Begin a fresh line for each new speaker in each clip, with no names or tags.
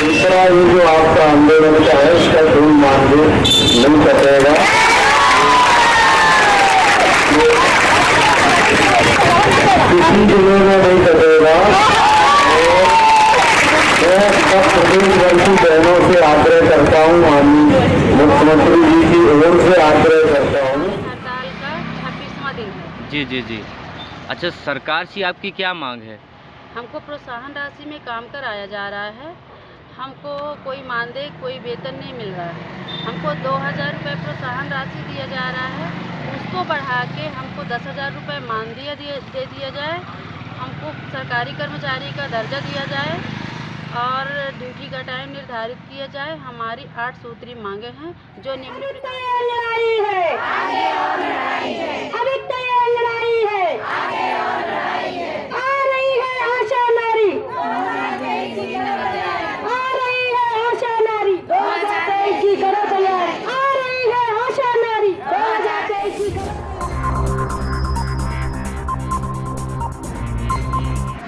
दूसरा ये जो आपका आंदोलन का है इसका कोई मानदेय नहीं कटेगा। किसी जिले में नहीं कटेगा। मैं सब प्रदेशवासी बहनों से आग्रह करता हूँ, माननीय मुख्यमंत्री जी की ओर से आग्रह करता हूँ।
हड़ताल का 26वां दिन है।
जी जी जी। अच्छा, सरकार से आपकी क्या मांग है?
हमको प्रोत्साहन राशि में काम कराया जा रहा है। हमको कोई मानदेय कोई वेतन नहीं मिल रहा है। हमको 2000 रुपये प्रोत्साहन राशि दिया जा रहा है, उसको बढ़ा के हमको 10,000 रुपये मानदेय दे दिया जाए। हमको सरकारी कर्मचारी का दर्जा दिया जाए और ड्यूटी का टाइम निर्धारित किया जाए। हमारी 8 सूत्री मांगे हैं जो निम्न प्रकार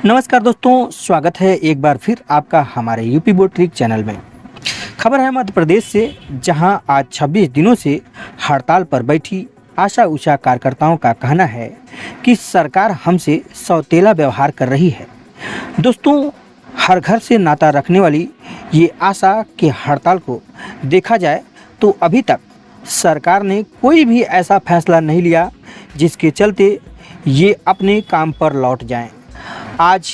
नमस्कार दोस्तों, स्वागत है एक बार फिर आपका हमारे यूपी बोर्ड ट्रिक चैनल में। खबर है मध्य प्रदेश से, जहां आज 26 दिनों से हड़ताल पर बैठी आशा उषा कार्यकर्ताओं का कहना है कि सरकार हमसे सौतेला व्यवहार कर रही है। दोस्तों, हर घर से नाता रखने वाली ये आशा के हड़ताल को देखा जाए तो अभी तक सरकार ने कोई भी ऐसा फैसला नहीं लिया जिसके चलते ये अपने काम पर लौट जाएं। आज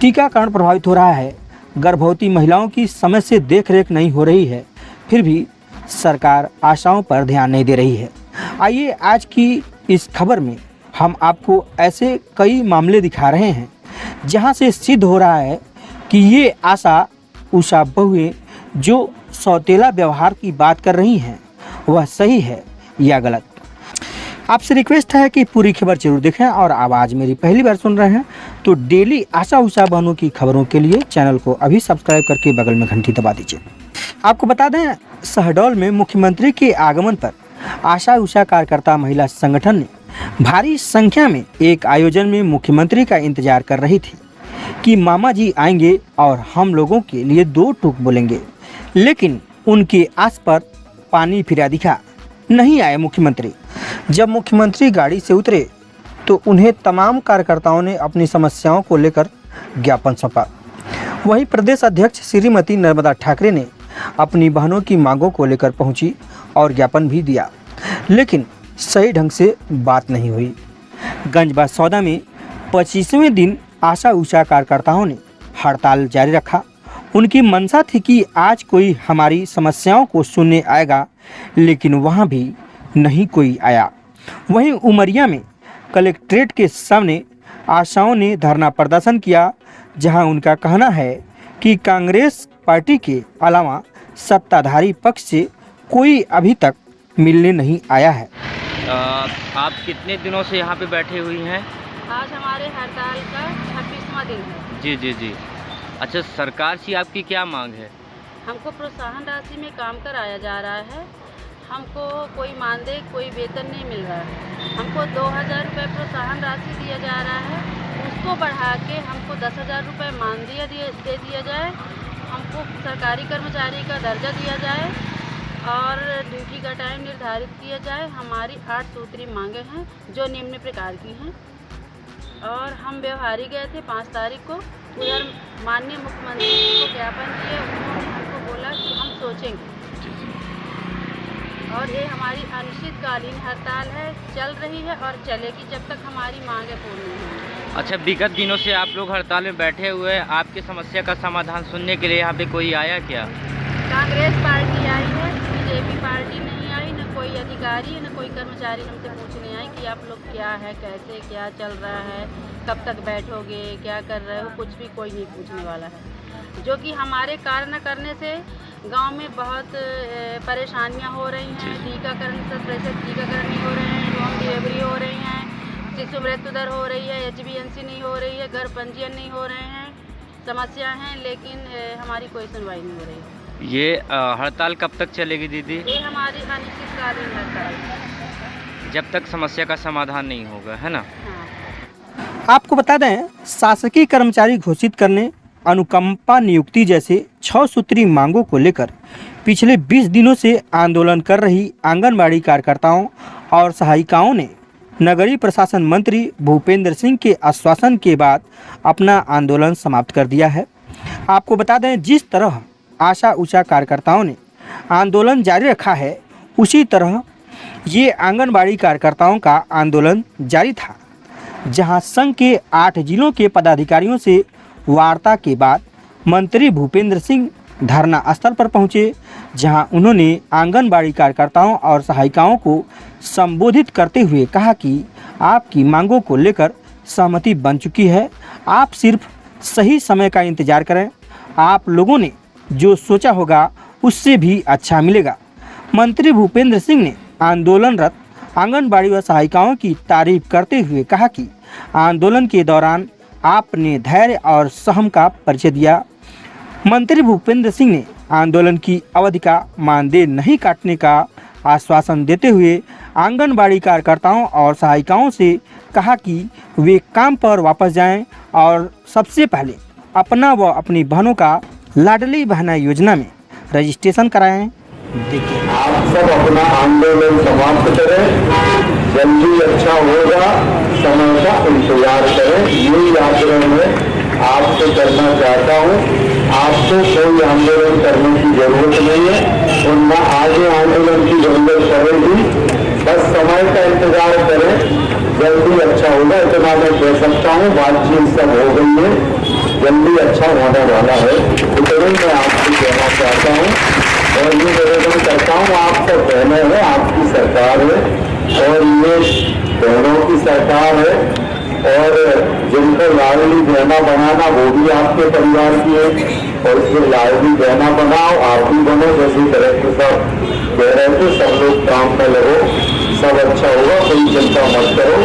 टीकाकरण प्रभावित हो रहा है, गर्भवती महिलाओं की समय से देखरेख नहीं हो रही है, फिर भी सरकार आशाओं पर ध्यान नहीं दे रही है। आइए आज की इस खबर में हम आपको ऐसे कई मामले दिखा रहे हैं जहां से सिद्ध हो रहा है कि ये आशा उषा बहुएं जो सौतेला व्यवहार की बात कर रही हैं वह सही है या गलत। आपसे रिक्वेस्ट है कि पूरी खबर जरूर देखें और आवाज़ मेरी पहली बार सुन रहे हैं तो डेली आशा उषा बहनों की खबरों के लिए चैनल को अभी सब्सक्राइब करके बगल में घंटी दबा दीजिए। आपको बता दें, शहडोल में मुख्यमंत्री के आगमन पर आशा उषा कार्यकर्ता महिला संगठन ने भारी संख्या में एक आयोजन में मुख्यमंत्री का इंतजार कर रही थी कि मामा जी आएंगे और हम लोगों के लिए 2 टूक बोलेंगे, लेकिन उनके आस पर पानी फिरा दिखा। नहीं आए मुख्यमंत्री। जब मुख्यमंत्री गाड़ी से उतरे तो उन्हें तमाम कार्यकर्ताओं ने अपनी समस्याओं को लेकर ज्ञापन सौंपा। वहीं प्रदेश अध्यक्ष श्रीमती नर्मदा ठाकरे ने अपनी बहनों की मांगों को लेकर पहुंची और ज्ञापन भी दिया, लेकिन सही ढंग से बात नहीं हुई। गंजबासौदा में 25वें दिन आशा उषा कार्यकर्ताओं ने हड़ताल जारी रखा। उनकी मंशा थी कि आज कोई हमारी समस्याओं को सुनने आएगा, लेकिन वहाँ भी नहीं कोई आया। वहीं उमरिया में कलेक्ट्रेट के सामने आशाओं ने धरना प्रदर्शन किया, जहां उनका कहना है कि कांग्रेस पार्टी के अलावा सत्ताधारी पक्ष से कोई अभी तक मिलने नहीं आया है।
आप कितने दिनों से यहाँ पे बैठे हुई हैं?
आज हमारे हड़ताल का 26वां दिन है।
जी जी जी। अच्छा, सरकार से आपकी क्या मांग है?
हमको प्रोत्साहन राशि में काम कराया जा रहा है। हमको कोई मानदेय कोई वेतन नहीं मिल रहा है। हमको 2000 रुपये प्रोत्साहन राशि दिया जा रहा है, उसको बढ़ा के हमको 10,000 रुपये मानदेय दे दिया जाए। हमको सरकारी कर्मचारी का दर्जा दिया जाए और ड्यूटी का टाइम निर्धारित किया जाए। हमारी 8 सूत्री मांगे हैं जो निम्न प्रकार की हैं और हम व्यवहारी गए थे 5 तारीख को। उधर माननीय मुख्यमंत्री को ज्ञापन दिए, उन्होंने हमको बोला कि हम सोचेंगे और ये हमारी अनिश्चितकालीन हड़ताल है, चल रही है और चलेगी जब तक हमारी मांगें पूर्ण नहीं होंगी।
अच्छा, विगत दिनों से आप लोग हड़ताल में बैठे हुए हैं, आपकी समस्या का समाधान सुनने के लिए यहाँ पे कोई आया क्या?
कांग्रेस पार्टी आई है, बीजेपी पार्टी नहीं आई, न कोई अधिकारी न कोई कर्मचारी हमसे पूछने आए कि आप लोग क्या है, कैसे क्या चल रहा है, कब तक बैठोगे, क्या कर रहे हो, कुछ भी कोई नहीं पूछने वाला है। जो कि हमारे कार्य न करने से गांव में बहुत परेशानियां हो रही हैं। टीकाकरण 100% टीकाकरण नहीं हो रहे हैं, होम डिलीवरी हो रही हैं, शिशु मृत्यु दर हो रही है, HbA1c नहीं हो रही है, घर पंजीयन नहीं हो रहे हैं। समस्या हैं, लेकिन हमारी कोई सुनवाई नहीं हो रही है।
ये हड़ताल कब तक चलेगी दीदी?
ये हमारी अनिश्चितकालीन हड़ताल,
जब तक समस्या का समाधान नहीं होगा, है ना?
हाँ।
आपको बता दें, शासकीय कर्मचारी घोषित करने अनुकंपा नियुक्ति जैसे 6 सूत्री मांगों को लेकर पिछले 20 दिनों से आंदोलन कर रही आंगनबाड़ी कार्यकर्ताओं और सहायिकाओं ने नगरीय प्रशासन मंत्री भूपेंद्र सिंह के आश्वासन के बाद अपना आंदोलन समाप्त कर दिया है। आपको बता दें, जिस तरह आशा उषा कार्यकर्ताओं ने आंदोलन जारी रखा है, उसी तरह ये आंगनबाड़ी कार्यकर्ताओं का आंदोलन जारी था, जहां संघ के 8 जिलों के पदाधिकारियों से वार्ता के बाद मंत्री भूपेंद्र सिंह धरना स्थल पर पहुंचे, जहां उन्होंने आंगनबाड़ी कार्यकर्ताओं और सहायिकाओं को संबोधित करते हुए कहा कि आपकी मांगों को लेकर सहमति बन चुकी है, आप सिर्फ सही समय का इंतजार करें, आप लोगों ने जो सोचा होगा उससे भी अच्छा मिलेगा। मंत्री भूपेंद्र सिंह ने आंदोलनरत आंगनबाड़ी व सहायिकाओं की तारीफ करते हुए कहा कि आंदोलन के दौरान आपने धैर्य और सहम का परिचय दिया। मंत्री भूपेंद्र सिंह ने आंदोलन की अवधि का मानदेय नहीं काटने का आश्वासन देते हुए आंगनबाड़ी कार्यकर्ताओं और सहायिकाओं से कहा कि वे काम पर वापस जाएं और सबसे पहले अपना व अपनी बहनों का लाडली बहना योजना में रजिस्ट्रेशन कराएं। देखिए,
आप सब अपना आंदोलन समाप्त करें, जल्दी अच्छा होगा, समय का इंतजार करें, यही आग्रह मैं आपसे करना चाहता हूँ। आपको कोई आंदोलन करने की जरूरत नहीं है और न आगे आंदोलन की जरूरत पड़ेगी, बस समय का इंतजार करें, जल्दी अच्छा होगा, इतना मैं कह सकता हूँ। बातचीत सब हो गई है, जल्दी अच्छा होने वाला है, इतना मैं आपसे कहना चाहता हूँ और ये निवेदन करता हूँ। आप सब बहनें हैं, आपकी सरकार है और ये बहनों की सरकार है और जिनको लाडली बहना बनाना वो भी आपके परिवार की है और इसलिए लाडली बहना बनाओ, आप भी बनो, जैसे कलेक्टर साहब कह रहे थे, सब लोग काम में लगो, सब अच्छा होगा, कोई चिंता मत करो,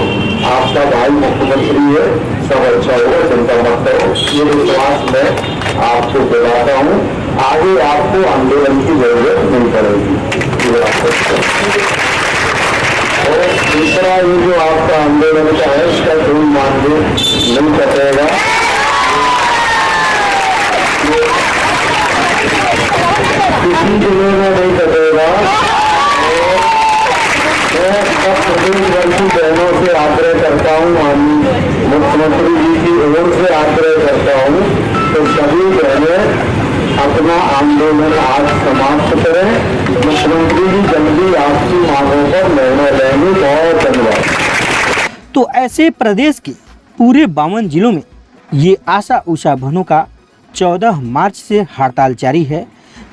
आपका भाई मुख्यमंत्री है, सब अच्छा होगा, चिंता मत करो, ये विश्वास मैं आपको दिलाता हूँ। आगे आपको आंदोलन की जरूरत नहीं पड़ेगी। और दूसरा, ये जो आपका आंदोलन का है, इसका कोई मानदेय नहीं कटेगा, किसी जिले में नहीं कटेगा। मैं सब प्रदेशवासी बहनों से आग्रह करता हूँ, माननीय मुख्यमंत्री जी की ओर से आग्रह करता हूँ, तो सभी बहनें अपना आंदोलन आज समाप्त करें। मुख्यमंत्री जी जल्दी आपकी मांगों पर निर्णय लेंगे। बहुत धन्यवाद।
तो ऐसे प्रदेश के पूरे 52 जिलों में ये आशा उषा बहनों का 14 मार्च से हड़ताल जारी है,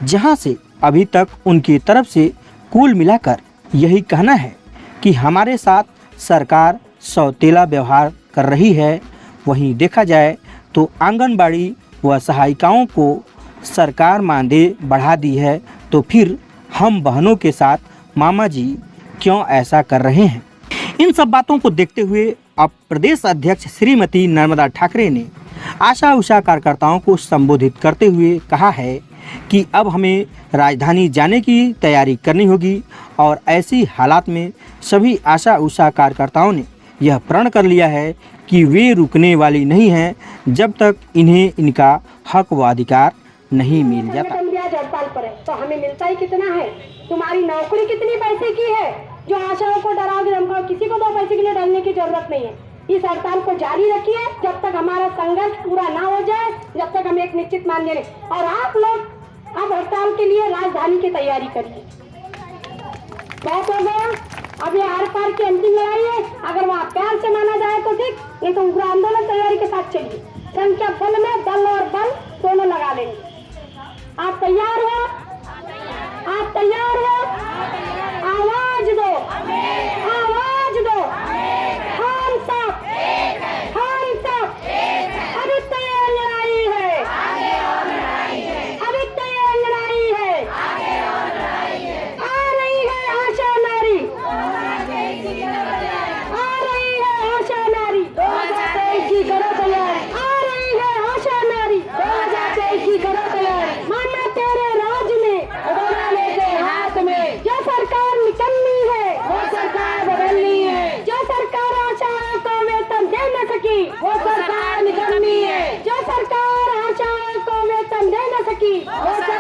जहां से अभी तक उनकी तरफ से कुल मिलाकर यही कहना है कि हमारे साथ सरकार सौतेला व्यवहार कर रही है। वहीं देखा जाए तो आंगनबाड़ी व सहायिकाओं को सरकार मानदेय बढ़ा दी है, तो फिर हम बहनों के साथ मामा जी क्यों ऐसा कर रहे हैं। इन सब बातों को देखते हुए अब प्रदेश अध्यक्ष श्रीमती नर्मदा ठाकरे ने आशा उषा कार्यकर्ताओं को संबोधित करते हुए कहा है कि अब हमें राजधानी जाने की तैयारी करनी होगी और ऐसी हालात में सभी आशा उषा कार्यकर्ताओं ने यह प्रण कर लिया है कि वे रुकने वाली नहीं हैं जब तक इन्हें इनका हक व अधिकार नहीं मिल जाता।
हड़ताल पर है तो हमें मिलता ही कितना है? तुम्हारी नौकरी कितनी पैसे की है जो आशाओं को डराओगे? हमको किसी को 2 पैसे के लिए डरने की जरूरत नहीं है। इस हड़ताल को जारी रखिए जब तक हमारा संघर्ष पूरा ना हो जाए, जब तक हम एक निश्चित मान्य नहीं। और आप लोग अब हड़ताल के लिए राजधानी की तैयारी करिए। बहुत हो गया, अब ये आर पार की अंतिम लड़ाई है। अगर वहाँ प्यार से माना जाए तो ठीक, नहीं तो उग्र आंदोलन तैयारी के साथ चलिए। संख्या बल में दल और बल दोनों लगा लेंगे। आप तैयार हो? आप तैयार हो? आवाज दो, आवाज दो। हम सब अभी तैयार लड़ाई है, अभी तैयार लड़ाई है। आ रही है आशा नारी, आ रही है आशा नारी, 2023 की करो तैयार। आ रही है आशा नारी। हो